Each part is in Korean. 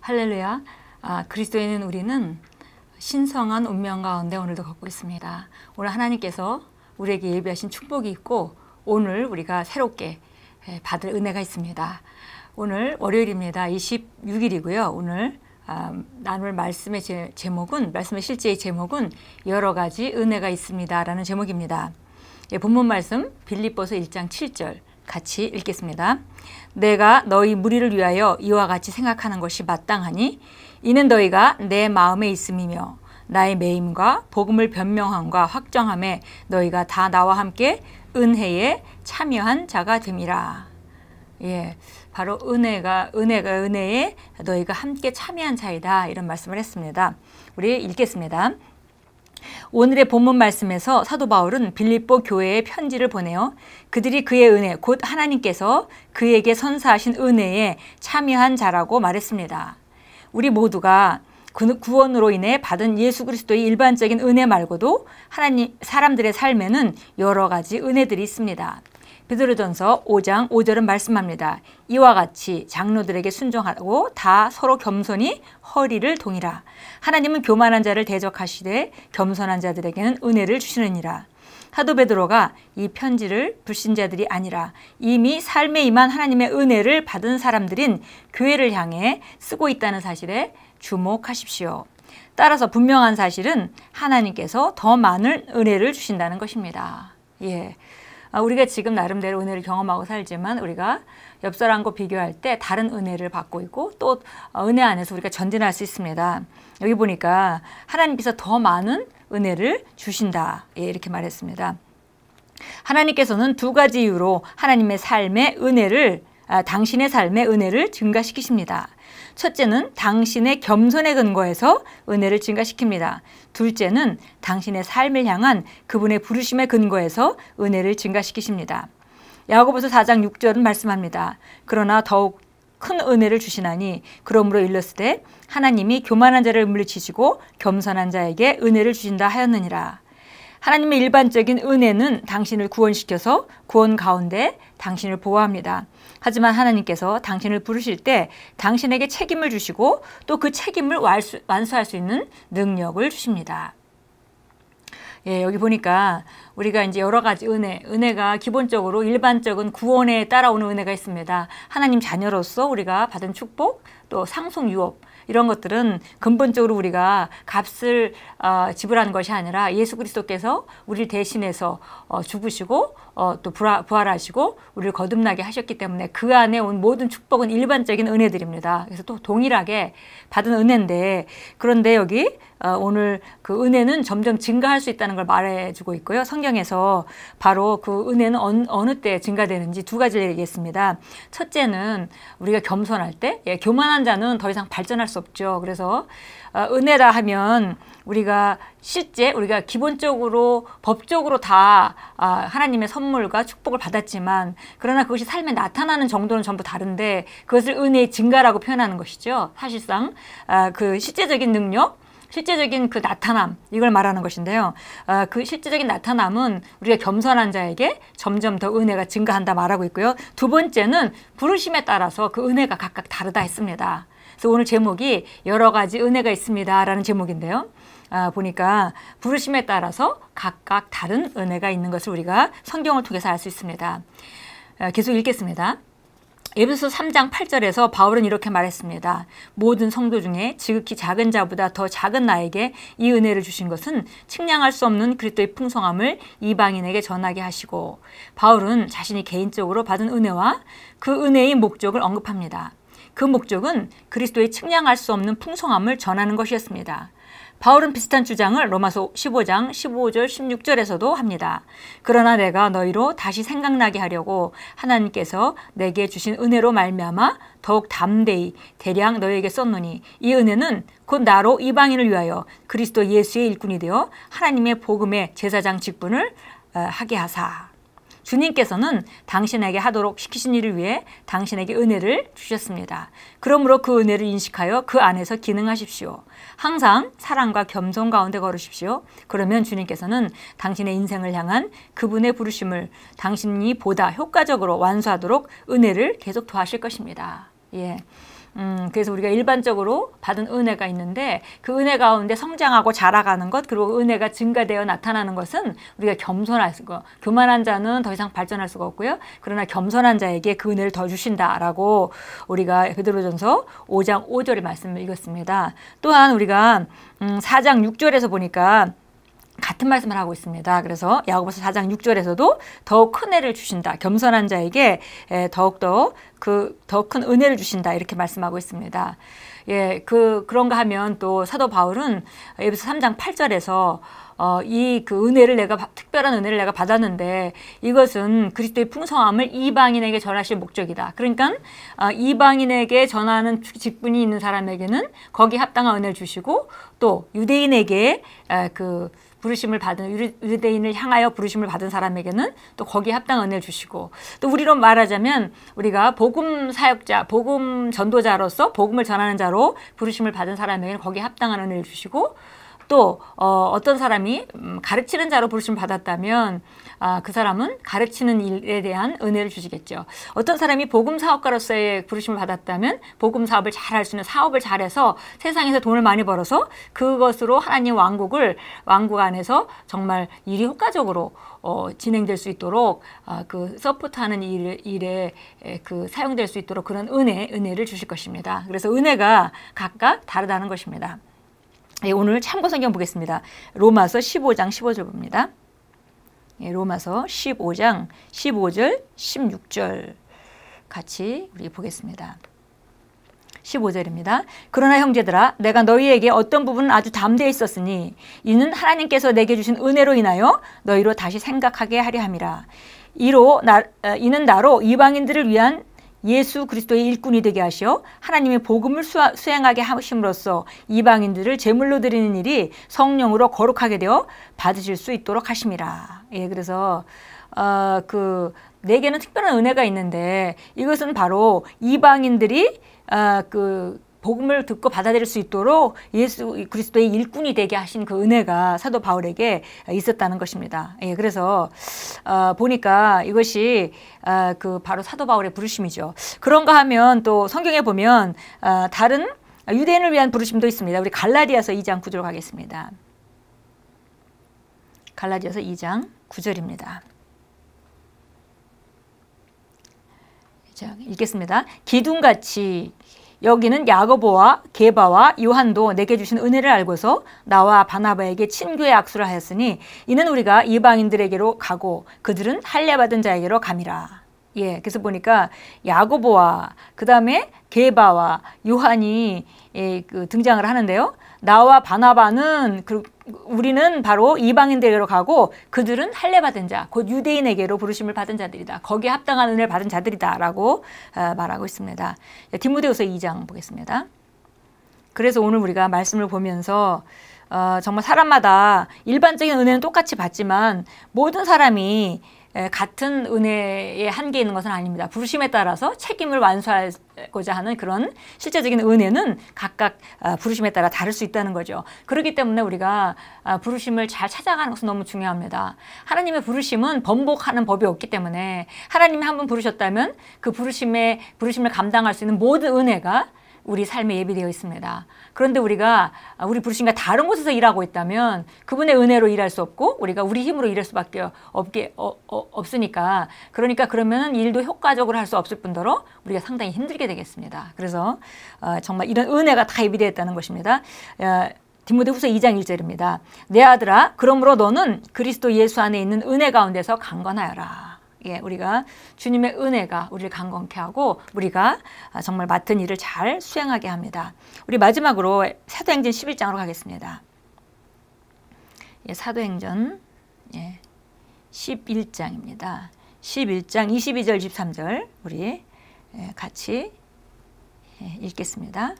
할렐루야. 그리스도인은 우리는 신성한 운명 가운데 오늘도 걷고 있습니다. 오늘 하나님께서 우리에게 예비하신 축복이 있고 오늘 우리가 새롭게 받을 은혜가 있습니다. 오늘 월요일입니다. 26일이고요. 오늘 나눌 말씀의 제목은, 말씀의 실제의 제목은 여러 가지 은혜가 있습니다 라는 제목입니다. 본문 말씀 빌립보서 1장 7절 같이 읽겠습니다. 내가 너희 무리를 위하여 이와 같이 생각하는 것이 마땅하니 이는 너희가 내 마음에 있음이며 나의 매임과 복음을 변명함과 확정함에 너희가 다 나와 함께 은혜에 참여한 자가 됨이라. 바로 은혜에 너희가 함께 참여한 자이다, 이런 말씀을 했습니다. 우리 읽겠습니다. 오늘의 본문 말씀에서 사도 바울은 빌립보 교회에 편지를 보내어 그들이 그의 은혜, 곧 하나님께서 그에게 선사하신 은혜에 참여한 자라고 말했습니다. 우리 모두가 구원으로 인해 받은 예수 그리스도의 일반적인 은혜 말고도 사람들의 삶에는 여러 가지 은혜들이 있습니다. 베드로전서 5장 5절은 말씀합니다. 이와 같이 장로들에게 순종하고 다 서로 겸손히 허리를 동이라. 하나님은 교만한 자를 대적하시되 겸손한 자들에게는 은혜를 주시느니라. 사도 베드로가 이 편지를 불신자들이 아니라 이미 삶에 임한 하나님의 은혜를 받은 사람들인 교회를 향해 쓰고 있다는 사실에 주목하십시오. 따라서 분명한 사실은 하나님께서 더 많은 은혜를 주신다는 것입니다. 우리가 지금 나름대로 은혜를 경험하고 살지만 우리가 옆 사람과 비교할 때 다른 은혜를 받고 있고 또 은혜 안에서 우리가 전진할 수 있습니다. 여기 보니까 하나님께서 더 많은 은혜를 주신다, 이렇게 말했습니다. 하나님께서는 두 가지 이유로 하나님의 삶의 은혜를, 당신의 삶의 은혜를 증가시키십니다. 첫째는 당신의 겸손에 근거해서 은혜를 증가시킵니다. 둘째는 당신의 삶을 향한 그분의 부르심에 근거해서 은혜를 증가시키십니다. 야고보서 4장 6절은 말씀합니다. 그러나 더욱 큰 은혜를 주시나니 그러므로 일렀으되 하나님이 교만한 자를 물리치시고 겸손한 자에게 은혜를 주신다 하였느니라. 하나님의 일반적인 은혜는 당신을 구원시켜서 구원 가운데 당신을 보호합니다. 하지만 하나님께서 당신을 부르실 때 당신에게 책임을 주시고 또 그 책임을 완수할 수 있는 능력을 주십니다. 여기 보니까 우리가 이제 여러 가지 은혜가 기본적으로 일반적인 구원에 따라오는 은혜가 있습니다. 하나님 자녀로서 우리가 받은 축복, 또 상속 유업, 이런 것들은 근본적으로 우리가 값을 지불하는 것이 아니라 예수 그리스도께서 우리를 대신해서 죽으시고 또 부활하시고 우리를 거듭나게 하셨기 때문에 그 안에 온 모든 축복은 일반적인 은혜들입니다. 그래서 또 동일하게 받은 은혜인데, 그런데 여기 오늘 그 은혜는 점점 증가할 수 있다는 걸 말해주고 있고요. 성경에서 바로 그 은혜는 어느 때 증가되는지 두 가지를 얘기했습니다. 첫째는 우리가 겸손할 때, 교만한 자는 더 이상 발전할 수 없죠. 그래서 은혜라 하면 우리가 기본적으로 법적으로 다 하나님의 선물과 축복을 받았지만, 그러나 그것이 삶에 나타나는 정도는 전부 다른데 그것을 은혜의 증가라고 표현하는 것이죠. 사실상 그 실제적인 능력, 실제적인 그 나타남, 이걸 말하는 것인데요. 그 실제적인 나타남은 우리가 겸손한 자에게 점점 더 은혜가 증가한다 말하고 있고요. 두 번째는 부르심에 따라서 그 은혜가 각각 다르다 했습니다. 그래서 오늘 제목이 여러 가지 은혜가 있습니다 라는 제목인데요. 보니까 부르심에 따라서 각각 다른 은혜가 있는 것을 우리가 성경을 통해서 알 수 있습니다. 계속 읽겠습니다. 에베소 3장 8절에서 바울은 이렇게 말했습니다. 모든 성도 중에 지극히 작은 자보다 더 작은 나에게 이 은혜를 주신 것은 측량할 수 없는 그리스도의 풍성함을 이방인에게 전하게 하시고, 바울은 자신이 개인적으로 받은 은혜와 그 은혜의 목적을 언급합니다. 그 목적은 그리스도의 측량할 수 없는 풍성함을 전하는 것이었습니다. 바울은 비슷한 주장을 로마서 15장 15절 16절에서도 합니다. 그러나 내가 너희로 다시 생각나게 하려고 하나님께서 내게 주신 은혜로 말미암아 더욱 담대히 대량 너희에게 썼노니 이 은혜는 곧 나로 이방인을 위하여 그리스도 예수의 일꾼이 되어 하나님의 복음의 제사장 직분을 하게 하사. 주님께서는 당신에게 하도록 시키신 일을 위해 당신에게 은혜를 주셨습니다. 그러므로 그 은혜를 인식하여 그 안에서 기능하십시오. 항상 사랑과 겸손 가운데 걸으십시오. 그러면 주님께서는 당신의 인생을 향한 그분의 부르심을 당신이 보다 효과적으로 완수하도록 은혜를 계속 더하실 것입니다. 그래서 우리가 일반적으로 받은 은혜가 있는데 그 은혜 가운데 성장하고 자라가는 것 그리고 은혜가 증가되어 나타나는 것은 우리가 겸손할 수가 교만한 자는 더 이상 발전할 수가 없고요. 그러나 겸손한 자에게 그 은혜를 더 주신다라고 우리가 베드로전서 5장 5절의 말씀을 읽었습니다. 또한 우리가 4장 6절에서 보니까 같은 말씀을 하고 있습니다. 그래서 야고보서 4장 6절에서도 더욱 큰 은혜를 주신다. 겸손한 자에게 더욱더 더 큰 은혜를 주신다. 이렇게 말씀하고 있습니다. 예, 그런가 하면 또 사도 바울은 에베소 3장 8절에서 그 은혜를 특별한 은혜를 내가 받았는데 이것은 그리스도의 풍성함을 이방인에게 전하실 목적이다. 그러니까 이방인에게 전하는 직분이 있는 사람에게는 거기에 합당한 은혜를 주시고 또 유대인에게 부르심을 받은 유대인을 향하여 부르심을 받은 사람에게는 또 거기에 합당한 은혜를 주시고 또 우리로 말하자면 우리가 복음 사역자, 복음 전도자로서 복음을 전하는 자로 부르심을 받은 사람에게는 거기에 합당한 은혜를 주시고 또 어떤 사람이 가르치는 자로 부르심을 받았다면 그 사람은 가르치는 일에 대한 은혜를 주시겠죠. 어떤 사람이 복음 사업가로서의 부르심을 받았다면 복음 사업을 잘 할 수 있는 사업을 잘해서 세상에서 돈을 많이 벌어서 그것으로 하나님 왕국 안에서 정말 일이 효과적으로 진행될 수 있도록 서포트하는 일에 사용될 수 있도록 그런 은혜를 주실 것입니다. 그래서 은혜가 각각 다르다는 것입니다. 예, 오늘 참고 성경 보겠습니다. 로마서 15장 15절 봅니다. 예, 로마서 15장 15절 16절 같이 우리 보겠습니다. 15절입니다. 그러나 형제들아 내가 너희에게 어떤 부분은 아주 담대히 있었으니 이는 하나님께서 내게 주신 은혜로 인하여 너희로 다시 생각하게 하려 함이라. 이는 나로 이방인들을 위한 예수 그리스도의 일꾼이 되게 하시어 하나님의 복음을 수행하게 하심으로써 이방인들을 제물로 드리는 일이 성령으로 거룩하게 되어 받으실 수 있도록 하심이라. 예, 그래서 내게는 특별한 은혜가 있는데 이것은 바로 이방인들이 복음을 듣고 받아들일 수 있도록 예수 그리스도의 일꾼이 되게 하신 그 은혜가 사도 바울에게 있었다는 것입니다. 예, 그래서 보니까 이것이 바로 사도 바울의 부르심이죠. 그런가 하면 또 성경에 보면 다른 유대인을 위한 부르심도 있습니다. 우리 갈라디아서 2장 9절 가겠습니다. 갈라디아서 2장 9절입니다. 자, 읽겠습니다. 기둥같이 여기는 야고보와 게바와 요한도 내게 주신 은혜를 알고서 나와 바나바에게 친교의 악수를 하였으니 이는 우리가 이방인들에게로 가고 그들은 할례받은 자에게로 감이라. 예, 그래서 보니까 야고보와 그 다음에 게바와 요한이 등장을 하는데요. 나와 바나바는 우리는 바로 이방인들에게로 가고 그들은 할례받은 자, 곧 유대인에게로 부르심을 받은 자들이다. 거기에 합당한 은혜를 받은 자들이다라고 말하고 있습니다. 디모데후서 2장 보겠습니다. 그래서 오늘 우리가 말씀을 보면서 정말 사람마다 일반적인 은혜는 똑같이 받지만 모든 사람이 같은 은혜에 한계 있는 것은 아닙니다. 부르심에 따라서 책임을 완수하고자 하는 그런 실제적인 은혜는 각각 부르심에 따라 다를 수 있다는 거죠. 그렇기 때문에 우리가 부르심을 잘 찾아가는 것은 너무 중요합니다. 하나님의 부르심은 번복하는 법이 없기 때문에 하나님이 한 번 부르셨다면 그 부르심을 감당할 수 있는 모든 은혜가 우리 삶에 예비되어 있습니다. 그런데 우리가 우리 부르심과 다른 곳에서 일하고 있다면 그분의 은혜로 일할 수 없고 우리가 우리 힘으로 일할 수밖에 없으니까 그러면 일도 효과적으로 할 수 없을 뿐더러 우리가 상당히 힘들게 되겠습니다. 그래서 정말 이런 은혜가 다 예비되어 있다는 것입니다. 디모데후서 2장 1절입니다. 내 아들아 그러므로 너는 그리스도 예수 안에 있는 은혜 가운데서 강건하여라. 예, 우리가 주님의 은혜가 우리를 강건케 하고 우리가 정말 맡은 일을 잘 수행하게 합니다. 우리 마지막으로 사도행전 11장으로 가겠습니다. 예, 사도행전 11장입니다. 11장 22절 23절 우리 같이 읽겠습니다.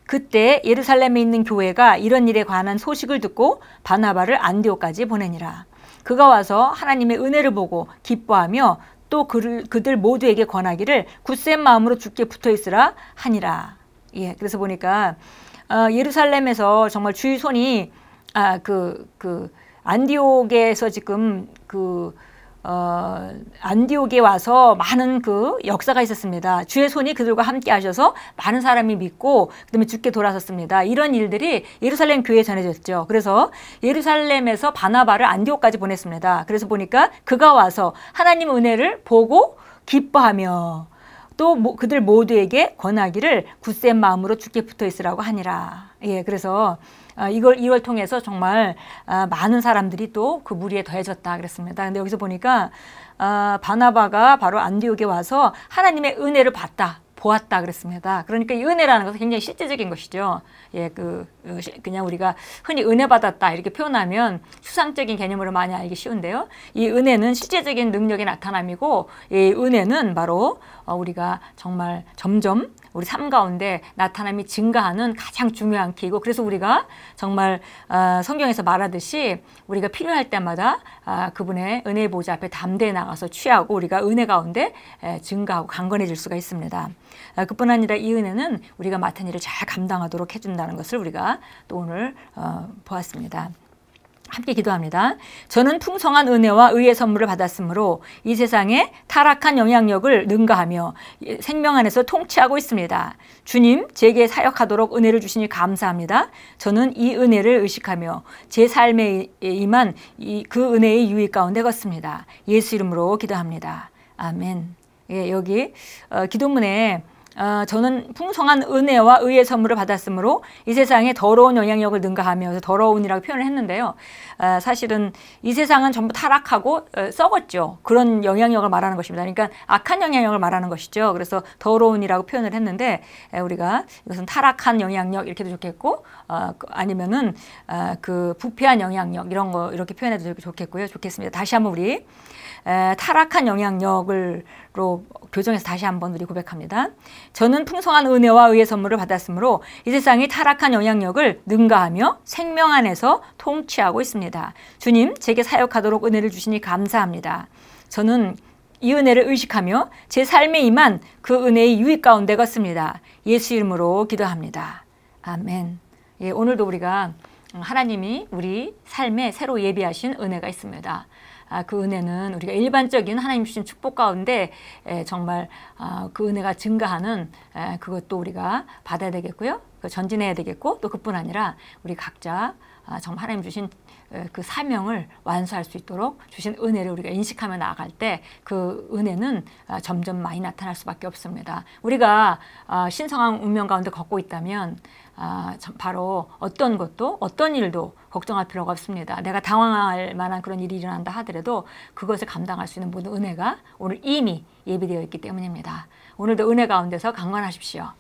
그때 예루살렘에 있는 교회가 이런 일에 관한 소식을 듣고 바나바를 안디옥까지 보내니라. 그가 와서 하나님의 은혜를 보고 기뻐하며 또 그들 모두에게 권하기를 굳센 마음으로 주께 붙어 있으라 하니라. 예, 그래서 보니까 예루살렘에서 정말 주의 손이 안디옥에서 지금 안디옥에 와서 많은 그 역사가 있었습니다. 주의 손이 그들과 함께 하셔서 많은 사람이 믿고 그다음에 주께 돌아섰습니다. 이런 일들이 예루살렘 교회에 전해졌죠. 그래서 예루살렘에서 바나바를 안디옥까지 보냈습니다. 그래서 보니까 그가 와서 하나님 은혜를 보고 기뻐하며 또 그들 모두에게 권하기를 굳센 마음으로 주께 붙어 있으라고 하니라. 예, 그래서 이걸 통해서 정말 많은 사람들이 또 그 무리에 더해졌다 그랬습니다. 근데 여기서 보니까 바나바가 바로 안디옥에 와서 하나님의 은혜를 보았다 그랬습니다. 그러니까 이 은혜라는 것은 굉장히 실제적인 것이죠. 예, 그냥 우리가 흔히 은혜 받았다 이렇게 표현하면 추상적인 개념으로 많이 알기 쉬운데요. 이 은혜는 실제적인 능력의 나타남이고, 이 은혜는 바로 우리가 정말 점점 우리 삶 가운데 나타남이 증가하는 가장 중요한 키이고, 그래서 우리가 정말 성경에서 말하듯이 우리가 필요할 때마다 그분의 은혜의 보좌 앞에 담대히 나가서 취하고 우리가 은혜 가운데 증가하고 강건해질 수가 있습니다. 그뿐 아니라 이 은혜는 우리가 맡은 일을 잘 감당하도록 해준다는 것을 우리가 또 오늘 보았습니다. 함께 기도합니다. 저는 풍성한 은혜와 의의 선물을 받았으므로 이 세상에 타락한 영향력을 능가하며 생명 안에서 통치하고 있습니다. 주님, 제게 사역하도록 은혜를 주시니 감사합니다. 저는 이 은혜를 의식하며 제 삶에 임한 그 은혜의 유익 가운데 걷습니다. 예수 이름으로 기도합니다. 아멘. 예, 여기 기도문에 저는 풍성한 은혜와 의의 선물을 받았으므로 이 세상에 더러운 영향력을 능가하며, 더러운이라고 표현을 했는데요. 사실은 이 세상은 전부 타락하고 썩었죠. 그런 영향력을 말하는 것입니다. 그러니까 악한 영향력을 말하는 것이죠. 그래서 더러운이라고 표현을 했는데, 우리가 이것은 타락한 영향력 이렇게도 좋겠고, 아니면은 그 부패한 영향력 이런 거 이렇게 표현해도 좋겠습니다. 다시 한번 우리 타락한 영향력으로 교정해서 다시 한번 우리 고백합니다. 저는 풍성한 은혜와 의의 선물을 받았으므로 이 세상이 타락한 영향력을 능가하며 생명 안에서 통치하고 있습니다. 주님, 제게 사역하도록 은혜를 주시니 감사합니다. 저는 이 은혜를 의식하며 제 삶에 임한 그 은혜의 유익 가운데 걷습니다. 예수 이름으로 기도합니다. 아멘. 예, 오늘도 우리가 하나님이 우리 삶에 새로 예비하신 은혜가 있습니다. 그 은혜는 우리가 일반적인 하나님 주신 축복 가운데 정말 그 은혜가 증가하는 그것도 우리가 받아야 되겠고요. 전진해야 되겠고, 또 그뿐 아니라 우리 각자 정말 하나님 주신 그 사명을 완수할 수 있도록 주신 은혜를 우리가 인식하며 나아갈 때 그 은혜는 점점 많이 나타날 수밖에 없습니다. 우리가 신성한 운명 가운데 걷고 있다면 바로 어떤 것도 어떤 일도 걱정할 필요가 없습니다. 내가 당황할 만한 그런 일이 일어난다 하더라도 그것을 감당할 수 있는 모든 은혜가 오늘 이미 예비되어 있기 때문입니다. 오늘도 은혜 가운데서 강건하십시오.